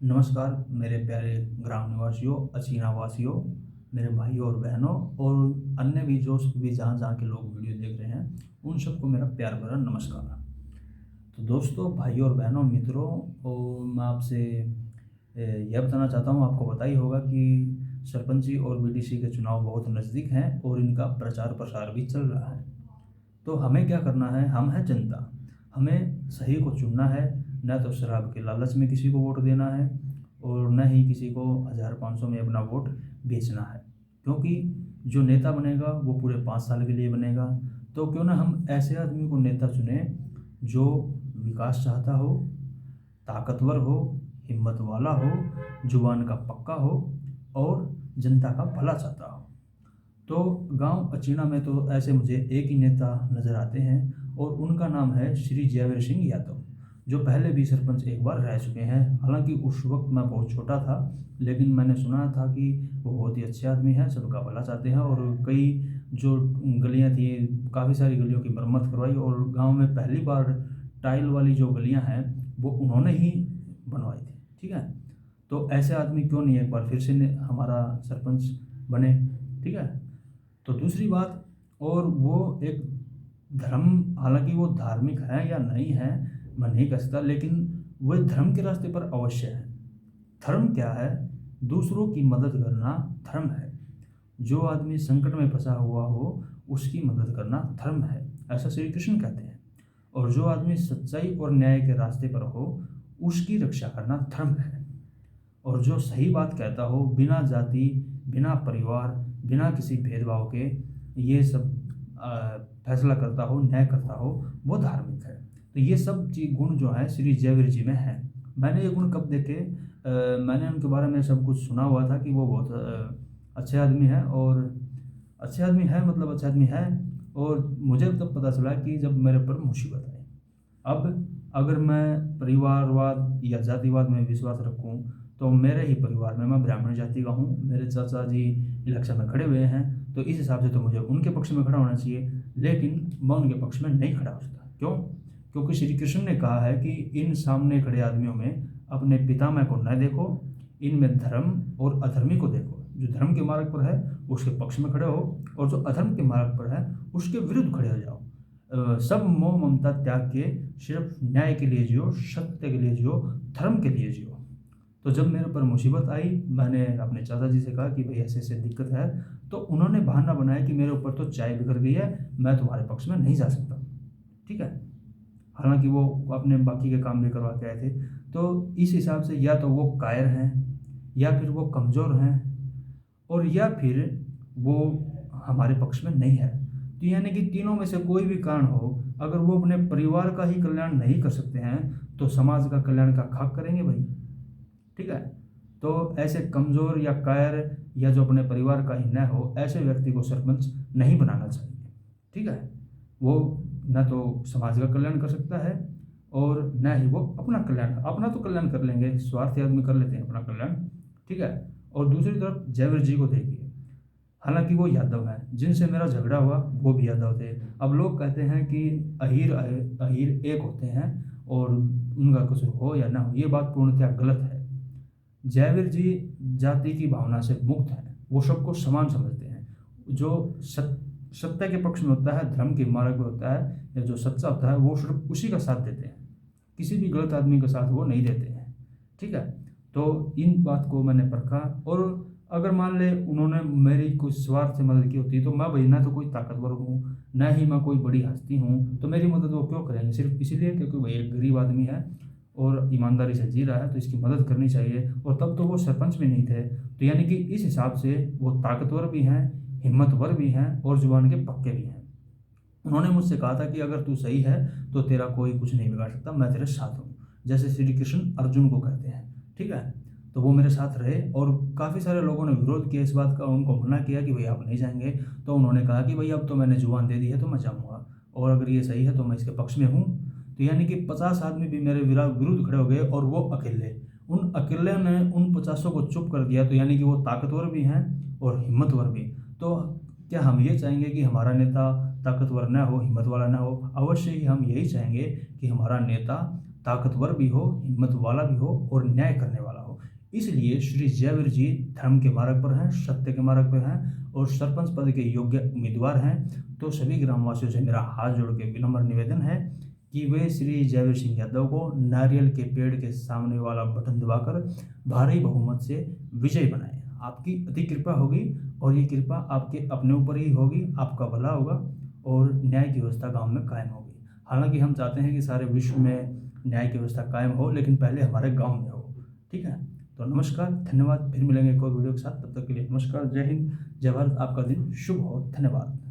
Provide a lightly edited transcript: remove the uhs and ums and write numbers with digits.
नमस्कार मेरे प्यारे ग्राम निवासियों, अचीना वासियों, मेरे भाइयों और बहनों और अन्य भी जो भी जहाँ-जहाँ के लोग वीडियो देख रहे हैं, उन सबको मेरा प्यार भरा नमस्कार। तो दोस्तों, भाइयों और बहनों, मित्रों और मैं आपसे यह बताना चाहता हूँ, आपको पता ही होगा कि सरपंची और बीडीसी के चुनाव बहुत नज़दीक हैं और इनका प्रचार-प्रसार भी चल रहा है। तो हमें क्या करना है? हम हैं जनता, हमें सही को चुनना है, न तो शराब के लालच में किसी को वोट देना है और न ही किसी को 1000-500 में अपना वोट बेचना है। क्योंकि जो नेता बनेगा वो पूरे 5 साल के लिए बनेगा, तो क्यों ना हम ऐसे आदमी को नेता चुनें जो विकास चाहता हो, ताकतवर हो, हिम्मत वाला हो, जुबान का पक्का हो और जनता का भला चाहता हो। तो गांव अचीना में तो ऐसे मुझे एक ही नेता नज़र आते हैं और उनका नाम है श्री जयवीर सिंह यादव, जो पहले भी सरपंच एक बार रह चुके हैं। हालांकि उस वक्त मैं बहुत छोटा था, लेकिन मैंने सुना था कि वो बहुत ही अच्छे आदमी हैं, सबका भला चाहते हैं और कई जो गलियां थी, काफ़ी सारी गलियों की मरम्मत करवाई और गांव में पहली बार टाइल वाली जो गलियां हैं वो उन्होंने ही बनवाई थी। ठीक है, तो ऐसे आदमी क्यों नहीं एक बार फिर से हमारा सरपंच बने। ठीक है, तो दूसरी बात, और वो एक धर्म, हालाँकि वो धार्मिक है या नहीं है, मैं नहीं कह सकता, लेकिन वो एक धर्म के रास्ते पर अवश्य है। धर्म क्या है? दूसरों की मदद करना धर्म है। जो आदमी संकट में फँसा हुआ हो, उसकी मदद करना धर्म है, ऐसा श्री कृष्ण कहते हैं। और जो आदमी सच्चाई और न्याय के रास्ते पर हो, उसकी रक्षा करना धर्म है। और जो सही बात कहता हो, बिना जाति, बिना परिवार, बिना किसी भेदभाव के ये सब फैसला करता हो, न्याय करता हो, वो धार्मिक है। तो ये सब गुण जो हैं श्री जयवीर जी में हैं। मैंने ये गुण कब देखे? मैंने उनके बारे में सब कुछ सुना हुआ था कि वो बहुत अच्छे आदमी हैं और अच्छे आदमी हैं, मतलब अच्छे आदमी हैं। और मुझे तब पता चला कि जब मेरे ऊपर मुसीबत आई। अब अगर मैं परिवारवाद या जातिवाद में विश्वास रखूं, तो मेरे ही परिवार में, मैं ब्राह्मण जाति का हूं, मेरे चाचा जी इलेक्शन में खड़े हुए हैं, तो इस हिसाब से तो मुझे उनके पक्ष में खड़ा होना चाहिए, लेकिन मैं उनके पक्ष में नहीं खड़ा हो सकता। क्यों? क्योंकि श्री कृष्ण ने कहा है कि इन सामने खड़े आदमियों में अपने पितामह को न देखो, इनमें धर्म और अधर्मी को देखो। जो धर्म के मार्ग पर है उसके पक्ष में खड़े हो और जो अधर्म के मार्ग पर है उसके विरुद्ध खड़े हो जाओ। सब मोह ममता त्याग के सिर्फ न्याय के लिए जियो, सत्य के लिए जियो, धर्म के लिए जियो। तो जब मेरे ऊपर मुसीबत आई, मैंने अपने चाचा जी से कहा कि भाई ऐसे ऐसे दिक्कत है, तो उन्होंने बहाना बनाया कि मेरे ऊपर तो चाय बिखर गई है, मैं तुम्हारे पक्ष में नहीं जा सकता। ठीक है, हालांकि वो अपने बाकी के काम भी करवा के आए थे। तो इस हिसाब से या तो वो कायर हैं, या फिर वो कमज़ोर हैं, और या फिर वो हमारे पक्ष में नहीं है। तो यानी कि तीनों में से कोई भी कारण हो, अगर वो अपने परिवार का ही कल्याण नहीं कर सकते हैं, तो समाज का कल्याण का खाक करेंगे भाई। ठीक है, तो ऐसे कमज़ोर या कायर या जो अपने परिवार का ही न हो, ऐसे व्यक्ति को सरपंच नहीं बनाना चाहिए। ठीक है, वो न तो समाज का कल्याण कर सकता है और न ही वो अपना कल्याण, अपना तो कल्याण कर लेंगे, स्वार्थी आदमी कर लेते हैं अपना कल्याण। ठीक है, और दूसरी तरफ जयवीर जी को देखिए, हालांकि वो यादव हैं, जिनसे मेरा झगड़ा हुआ वो भी यादव थे। अब लोग कहते हैं कि अहीर अहीर एक होते हैं और उनका कुछ हो या ना हो, ये बात पूर्णतः गलत है। जयवीर जी जाति की भावना से मुक्त हैं, वो सबको समान समझते हैं। जो सत्य के पक्ष में होता है, धर्म के मार्ग में होता है, या जो सच्चा होता है, वो सिर्फ उसी का साथ देते हैं, किसी भी गलत आदमी का साथ वो नहीं देते हैं। ठीक है, तो इन बात को मैंने परखा, और अगर मान ले उन्होंने मेरी कुछ स्वार्थ से मदद की होती, तो मैं भाई ना तो कोई ताकतवर हूँ, ना ही मैं कोई बड़ी हस्ती हूँ, तो मेरी मदद वो क्यों करेंगे? सिर्फ इसीलिए क्योंकि भाई एक गरीब आदमी है और ईमानदारी से जी रहा है, तो इसकी मदद करनी चाहिए। और तब तो वो सरपंच भी नहीं थे, तो यानी कि इस हिसाब से वो ताकतवर भी हैं, हिम्मतवर भी हैं और जुबान के पक्के भी हैं। उन्होंने मुझसे कहा था कि अगर तू सही है तो तेरा कोई कुछ नहीं बिगाड़ सकता, मैं तेरे साथ हूँ, जैसे श्री कृष्ण अर्जुन को कहते हैं। ठीक है, तो वो मेरे साथ रहे और काफ़ी सारे लोगों ने विरोध किया इस बात का, उनको मना किया कि भाई आप नहीं जाएंगे, तो उन्होंने कहा कि भाई अब तो मैंने जुबान दे दी है तो मैं जाऊँगा, और अगर ये सही है तो मैं इसके पक्ष में हूँ। तो यानी कि 50 आदमी भी मेरे विरुद्ध खड़े हो गए और वो अकेले, उन अकेले ने उन 50 को चुप कर दिया। तो यानी कि वो ताकतवर भी हैं और हिम्मतवर भी। तो क्या हम ये चाहेंगे कि हमारा नेता ताकतवर न हो, हिम्मत वाला न हो? अवश्य ही हम यही चाहेंगे कि हमारा नेता ताकतवर भी हो, हिम्मत वाला भी हो और न्याय करने वाला हो। इसलिए श्री जयवीर जी धर्म के मार्ग पर हैं, सत्य के मार्ग पर हैं और सरपंच पद के योग्य उम्मीदवार हैं। तो सभी ग्रामवासियों से मेरा हाथ जोड़ के विनम्र निवेदन है कि वे श्री जयवीर सिंह यादव को नारियल के पेड़ के सामने वाला बटन दबाकर भारी बहुमत से विजय बनाएं। आपकी अति कृपा होगी और ये कृपा आपके अपने ऊपर ही होगी, आपका भला होगा और न्याय की व्यवस्था गांव में कायम होगी। हालांकि हम चाहते हैं कि सारे विश्व में न्याय की व्यवस्था कायम हो, लेकिन पहले हमारे गांव में हो। ठीक है, तो नमस्कार, धन्यवाद। फिर मिलेंगे एक और वीडियो के साथ। तब तक के लिए नमस्कार, जय हिंद, जय भारत। आपका दिन शुभ हो। धन्यवाद।